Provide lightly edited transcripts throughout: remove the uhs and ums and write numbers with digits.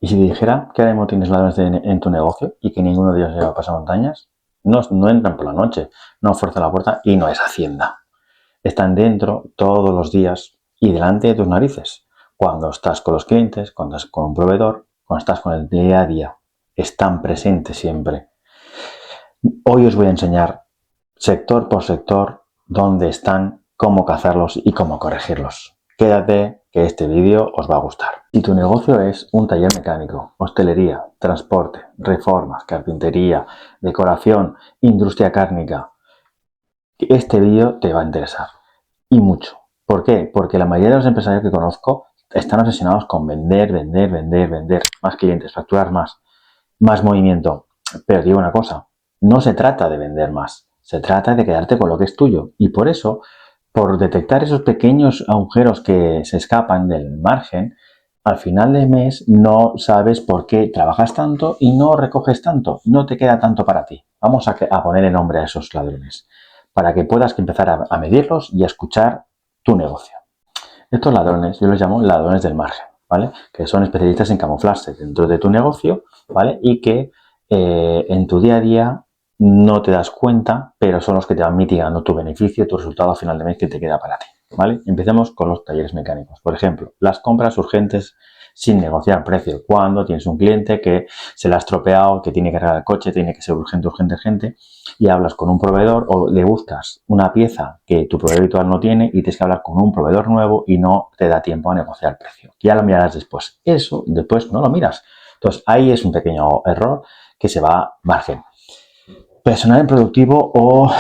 Y si te dijera que ahora mismo tienes ladrones en tu negocio y que ninguno de ellos lleva pasamontañas, no entran por la noche, no fuerzan la puerta y no es Hacienda. Están dentro todos los días y delante de tus narices. Cuando estás con los clientes, cuando estás con un proveedor, cuando estás con el día a día. Están presentes siempre. Hoy os voy a enseñar sector por sector dónde están, cómo cazarlos y cómo corregirlos. Quédate que este vídeo os va a gustar. Si tu negocio es un taller mecánico, hostelería, transporte, reformas, carpintería, decoración, industria cárnica, este vídeo te va a interesar. Y mucho. ¿Por qué? Porque la mayoría de los empresarios que conozco están obsesionados con vender, más clientes, facturar más movimiento. Pero digo una cosa, no se trata de vender más, se trata de quedarte con lo que es tuyo. Y por eso, por detectar esos pequeños agujeros que se escapan del margen, al final del mes no sabes por qué trabajas tanto y no recoges tanto, no te queda tanto para ti. Vamos a poner nombre a esos ladrones, para que puedas empezar a medirlos y a escuchar tu negocio. Estos ladrones, yo los llamo ladrones del margen, ¿vale? Que son especialistas en camuflarse dentro de tu negocio, ¿vale? Y que en tu día a día no te das cuenta, pero son los que te van mitigando tu beneficio, tu resultado a final de mes que te queda para ti, ¿vale? Empecemos con los talleres mecánicos. Por ejemplo, las compras urgentes sin negociar precio. Cuando tienes un cliente que se le ha estropeado, que tiene que arreglar el coche, tiene que ser urgente, y hablas con un proveedor o le buscas una pieza que tu proveedor habitual no tiene y tienes que hablar con un proveedor nuevo y no te da tiempo a negociar precio. Ya lo mirarás después. Eso después no lo miras. Entonces, ahí es un pequeño error que se va a margen. Personal improductivo o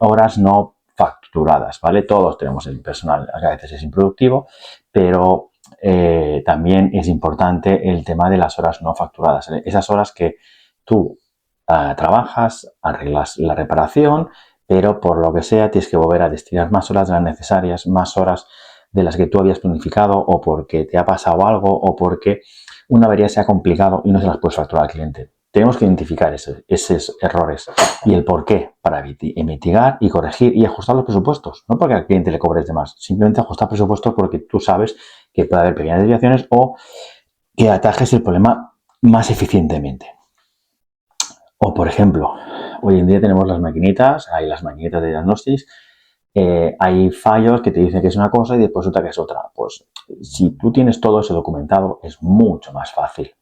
horas no facturadas, ¿vale? Todos tenemos el personal, a veces es improductivo, pero también es importante el tema de las horas no facturadas. Esas horas que tú trabajas, arreglas la reparación, pero por lo que sea tienes que volver a destinar más horas de las necesarias, más horas de las que tú habías planificado o porque te ha pasado algo o porque una avería se ha complicado y no se las puedes facturar al cliente. Tenemos que identificar esos errores y el por qué para mitigar y corregir y ajustar los presupuestos. No porque al cliente le cobres de más, simplemente ajustar presupuestos porque tú sabes que puede haber pequeñas desviaciones o que atajes el problema más eficientemente. O, por ejemplo, hoy en día tenemos las maquinitas, hay las maquinitas de diagnósticos, hay fallos que te dicen que es una cosa y después otra que es otra. Pues si tú tienes todo eso documentado, es mucho más fácil.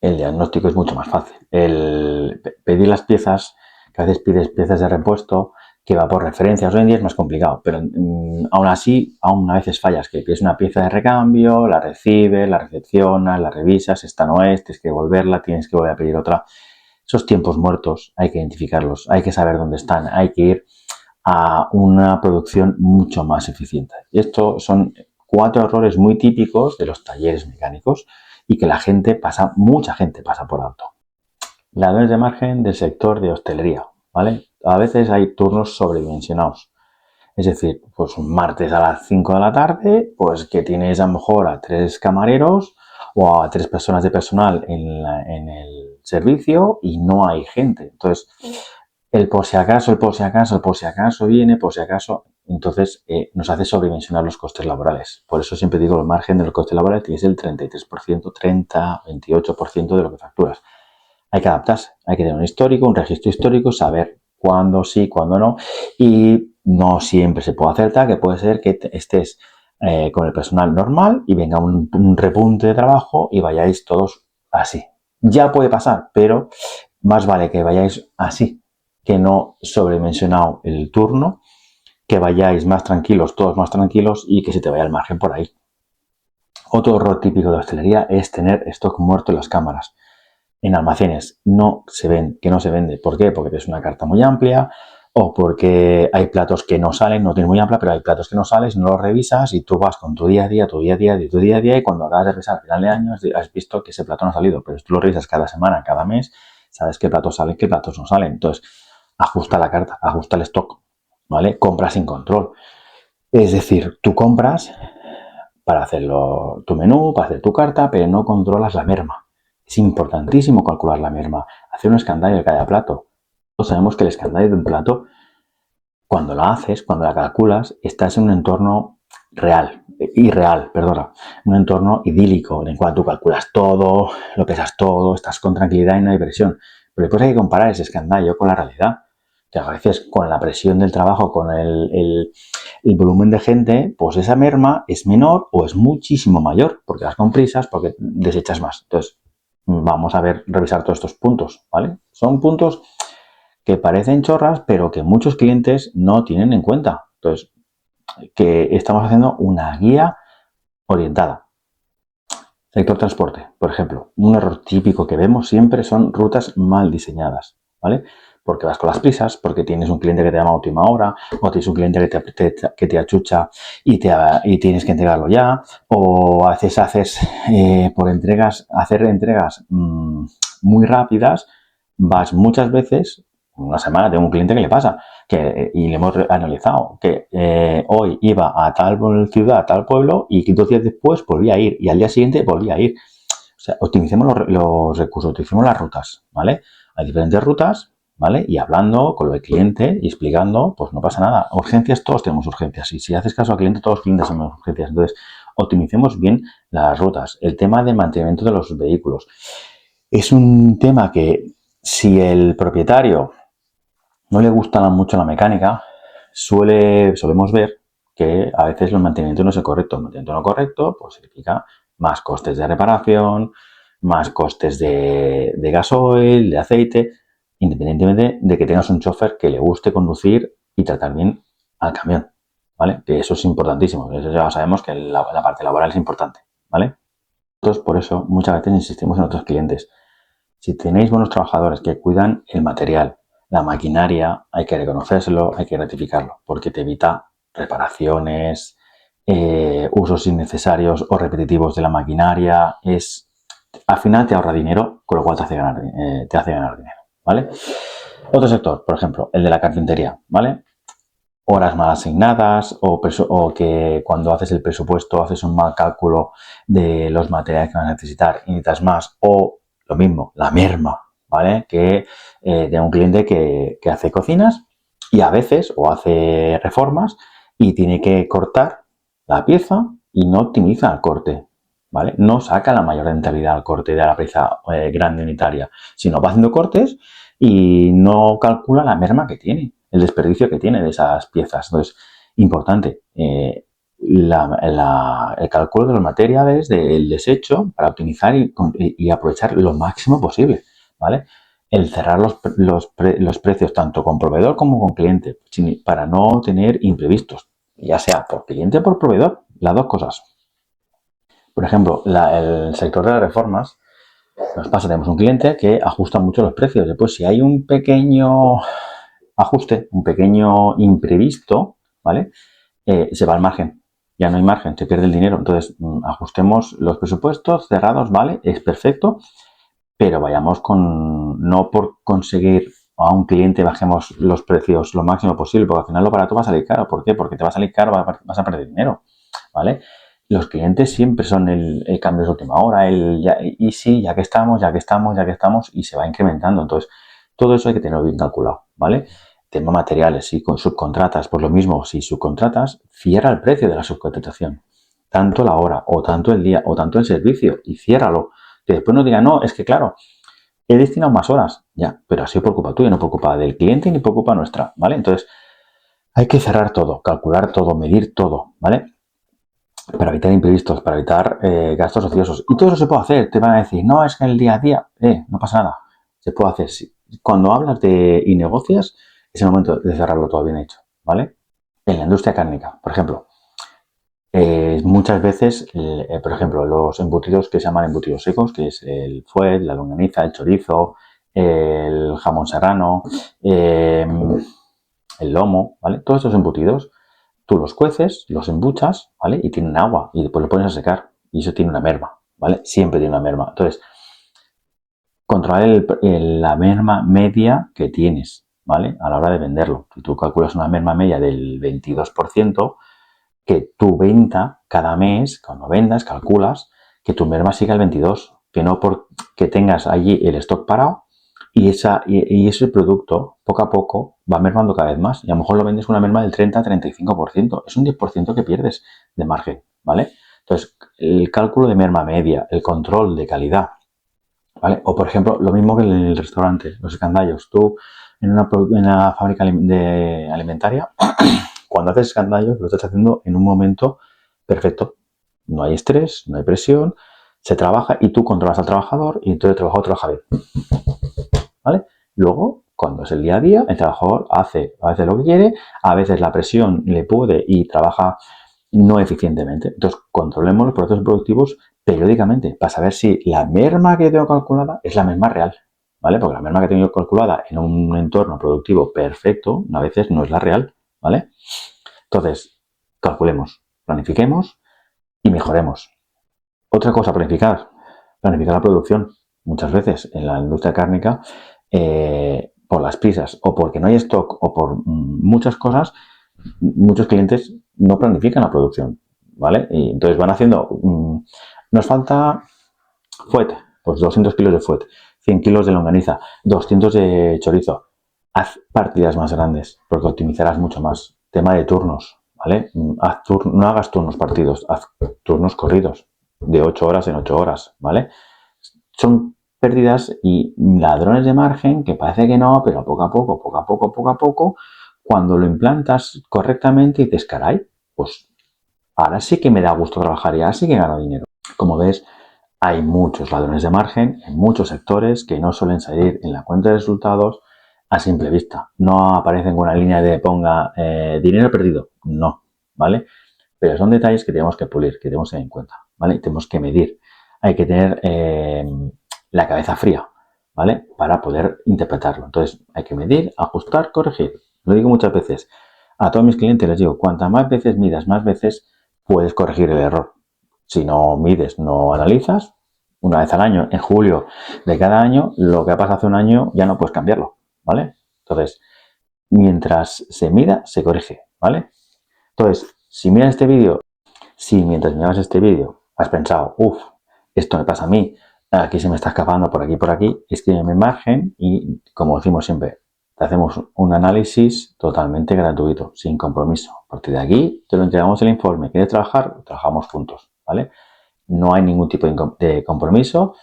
El diagnóstico es mucho más fácil. El pedir las piezas, que a veces pides piezas de repuesto, que va por referencias, hoy en día es más complicado, pero aún así, aún a veces fallas, que pides una pieza de recambio, la recibes, la recepcionas, la revisas, esta no es, tienes que devolverla, tienes que volver a pedir otra. Esos tiempos muertos hay que identificarlos, hay que saber dónde están, hay que ir a una producción mucho más eficiente. Y estos son 4 errores muy típicos de los talleres mecánicos y que mucha gente pasa por alto. Ladrones de margen del sector de hostelería, ¿vale? A veces hay turnos sobredimensionados. Es decir, pues un martes a las 5 de la tarde, pues que tienes a lo mejor a 3 camareros o a 3 personas de personal en el servicio y no hay gente. Entonces, el por si acaso viene, por si acaso, entonces nos hace sobredimensionar los costes laborales. Por eso siempre digo, el margen del coste laboral tiene que ser el 33%, 30, 28% de lo que facturas. Hay que adaptarse, hay que tener un histórico, un registro histórico, saber cuándo sí, cuándo no, y no siempre se puede acertar, que puede ser que estés con el personal normal y venga un repunte de trabajo y vayáis todos así. Ya puede pasar, pero más vale que vayáis así, que no sobredimensionado el turno, que vayáis más tranquilos, todos más tranquilos y que se te vaya el margen por ahí. Otro error típico de hostelería es tener stock muerto en las cámaras. En almacenes que no se vende. ¿Por qué? Porque es una carta muy amplia o porque hay platos que no salen, no tiene muy amplia, pero hay platos que no sales, no los revisas y tú vas con tu día a día y cuando acabas de revisar al final de año has visto que ese plato no ha salido, pero si tú lo revisas cada semana, cada mes, sabes qué platos salen, qué platos no salen. Entonces, ajusta la carta, ajusta el stock, ¿vale? Compra sin control. Es decir, tú compras para hacer tu menú, para hacer tu carta, pero no controlas la merma. Es importantísimo calcular la merma, hacer un escandallo de cada plato. Todos sabemos que el escandallo de un plato, cuando lo haces, cuando la calculas, estás en un entorno irreal, perdona, un entorno idílico en el cual tú calculas todo, lo pesas todo, estás con tranquilidad y no hay presión. Pero después hay que comparar ese escandallo con la realidad. Que a veces con la presión del trabajo, con el volumen de gente, pues esa merma es menor o es muchísimo mayor, porque vas con prisas, porque desechas más. Entonces, vamos a revisar todos estos puntos, ¿vale? Son puntos que parecen chorras, pero que muchos clientes no tienen en cuenta. Entonces, que estamos haciendo una guía orientada. Sector transporte, por ejemplo, un error típico que vemos siempre son rutas mal diseñadas, ¿vale? Porque vas con las prisas, porque tienes un cliente que te llama a última hora, o tienes un cliente que te achucha y tienes que entregarlo ya, o a veces haces hacer entregas muy rápidas, vas muchas veces, una semana tengo un cliente que le pasa, y le hemos analizado que hoy iba a tal ciudad, a tal pueblo y que 2 días después volvía a ir y al día siguiente volvía a ir. O sea, optimicemos los recursos, optimicemos las rutas, ¿vale? Hay diferentes rutas, ¿vale? Y hablando con el cliente y explicando, pues no pasa nada. Urgencias, todos tenemos urgencias. Y si haces caso al cliente, todos los clientes tenemos urgencias. Entonces, optimicemos bien las rutas. El tema de mantenimiento de los vehículos. Es un tema que si el propietario no le gusta mucho la mecánica, solemos ver que a veces el mantenimiento no es el correcto. El mantenimiento no correcto pues significa más costes de reparación, más costes de gasoil, de aceite, independientemente de que tengas un chofer que le guste conducir y tratar bien al camión, ¿vale? Que eso es importantísimo. Eso ya sabemos que la parte laboral es importante, ¿vale? Entonces, por eso muchas veces insistimos en otros clientes. Si tenéis buenos trabajadores que cuidan el material, la maquinaria, hay que reconocérselo, hay que rectificarlo, porque te evita reparaciones, usos innecesarios o repetitivos de la maquinaria. Al final te ahorra dinero, con lo cual te hace ganar dinero, ¿vale? Otro sector, por ejemplo, el de la carpintería, ¿vale? Horas mal asignadas o que cuando haces el presupuesto haces un mal cálculo de los materiales que vas a necesitar y necesitas más, o lo mismo, la merma, ¿vale? Que tengo un cliente que hace cocinas y a veces o hace reformas y tiene que cortar la pieza y no optimiza el corte, ¿vale? No saca la mayor rentabilidad al corte de la pieza grande unitaria, sino va haciendo cortes y no calcula la merma que tiene, el desperdicio que tiene de esas piezas. Entonces, importante, el cálculo de los materiales, del desecho, para optimizar y aprovechar lo máximo posible, ¿vale? El cerrar los precios tanto con proveedor como con cliente, para no tener imprevistos, ya sea por cliente o por proveedor, las dos cosas. Por ejemplo, el sector de las reformas, nos pasa, tenemos un cliente que ajusta mucho los precios. Después, si hay un pequeño ajuste, un pequeño imprevisto, ¿vale? Se va al margen. Ya no hay margen, se pierde el dinero. Entonces, ajustemos los presupuestos cerrados, ¿vale? Es perfecto, pero vayamos no por conseguir a un cliente bajemos los precios lo máximo posible, porque al final lo barato va a salir caro. ¿Por qué? Porque te va a salir caro, vas a perder dinero, ¿vale? Los clientes siempre son el cambio de última hora, y sí, ya que estamos, y se va incrementando. Entonces, todo eso hay que tenerlo bien calculado, ¿vale? Tema materiales, si subcontratas, pues lo mismo, si subcontratas, cierra el precio de la subcontratación. Tanto la hora, o tanto el día, o tanto el servicio, y ciérralo. Que después no digan, no, es que claro, he destinado más horas, ya, pero ha sido por culpa tuya, no por culpa del cliente ni por culpa nuestra, ¿vale? Entonces, hay que cerrar todo, calcular todo, medir todo, ¿vale? Para evitar imprevistos, para evitar gastos ociosos. Y todo eso se puede hacer. Te van a decir, no, es que en el día a día, no pasa nada. Se puede hacer. Cuando hablas y negocias, es el momento de cerrarlo todo bien hecho, ¿vale? En la industria cárnica, por ejemplo, muchas veces, por ejemplo, los embutidos que se llaman embutidos secos, que es el fuet, la longaniza, el chorizo, el jamón serrano, el lomo, ¿vale? Todos estos embutidos, tú los cueces, los embuchas, ¿vale? Y tienen agua y después lo pones a secar y eso tiene una merma, ¿vale? Siempre tiene una merma. Entonces, controlar la merma media que tienes, ¿vale? A la hora de venderlo. Si tú calculas una merma media del 22%, que tu venta cada mes, cuando vendas, calculas que tu merma siga el 22%, que no porque tengas allí el stock parado, y ese producto, poco a poco, va mermando cada vez más. Y a lo mejor lo vendes con una merma del 30-35%. Es un 10% que pierdes de margen, ¿vale? Entonces, el cálculo de merma media, el control de calidad, ¿vale? O, por ejemplo, lo mismo que en el restaurante, los escandallos. Tú, en una fábrica alimentaria, cuando haces escandallos, lo estás haciendo en un momento perfecto. No hay estrés, no hay presión, se trabaja y tú controlas al trabajador y entonces el trabajador trabaja bien, ¿vale? Luego, cuando es el día a día, el trabajador hace a veces lo que quiere, a veces la presión le puede y trabaja no eficientemente. Entonces, controlemos los procesos productivos periódicamente para saber si la merma que tengo calculada es la merma real, ¿vale? Porque la merma que tengo calculada en un entorno productivo perfecto a veces no es la real, ¿vale? Entonces, calculemos, planifiquemos y mejoremos. Otra cosa, planificar la producción. Muchas veces en la industria cárnica, por las prisas o porque no hay stock o por muchas cosas, muchos clientes no planifican la producción, ¿vale? Y entonces van haciendo, nos falta fuet, pues 200 kilos de fuet, 100 kilos de longaniza, 200 de chorizo. Haz partidas más grandes porque optimizarás mucho más. Tema de turnos, ¿vale? No hagas turnos partidos, haz turnos corridos de 8 horas en 8 horas, ¿vale? Son pérdidas y ladrones de margen que parece que no, pero poco a poco, cuando lo implantas correctamente y dices, caray, pues ahora sí que me da gusto trabajar y ahora sí que gano dinero. Como ves, hay muchos ladrones de margen en muchos sectores que no suelen salir en la cuenta de resultados a simple vista. No aparecen con una línea de ponga dinero perdido. No, ¿vale? Pero son detalles que tenemos que pulir, que tenemos que tener en cuenta, ¿vale? Tenemos que medir. Hay que tener la cabeza fría, ¿vale? Para poder interpretarlo. Entonces, hay que medir, ajustar, corregir. Lo digo muchas veces. A todos mis clientes les digo, cuantas más veces midas, más veces puedes corregir el error. Si no mides, no analizas, una vez al año, en julio de cada año, lo que ha pasado hace un año ya no puedes cambiarlo, ¿vale? Entonces, mientras se mida, se corrige, ¿vale? Entonces, si miras este vídeo, si mientras mirabas este vídeo has pensado, esto me pasa a mí, aquí se me está escapando por aquí, escríbeme margen y, como decimos siempre, te hacemos un análisis totalmente gratuito, sin compromiso. A partir de aquí, te lo entregamos el informe. ¿Quieres trabajar? Trabajamos juntos, ¿vale? No hay ningún tipo de compromiso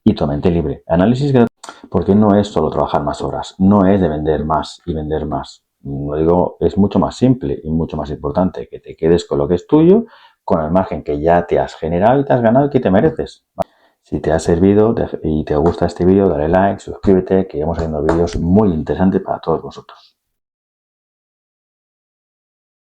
y totalmente libre. Análisis gratuito, porque no es solo trabajar más horas, no es de vender más y vender más. Lo digo, es mucho más simple y mucho más importante que te quedes con lo que es tuyo, con el margen que ya te has generado y te has ganado y que te mereces. Si te ha servido y te gusta este vídeo, dale like, suscríbete, que vamos haciendo vídeos muy interesantes para todos vosotros.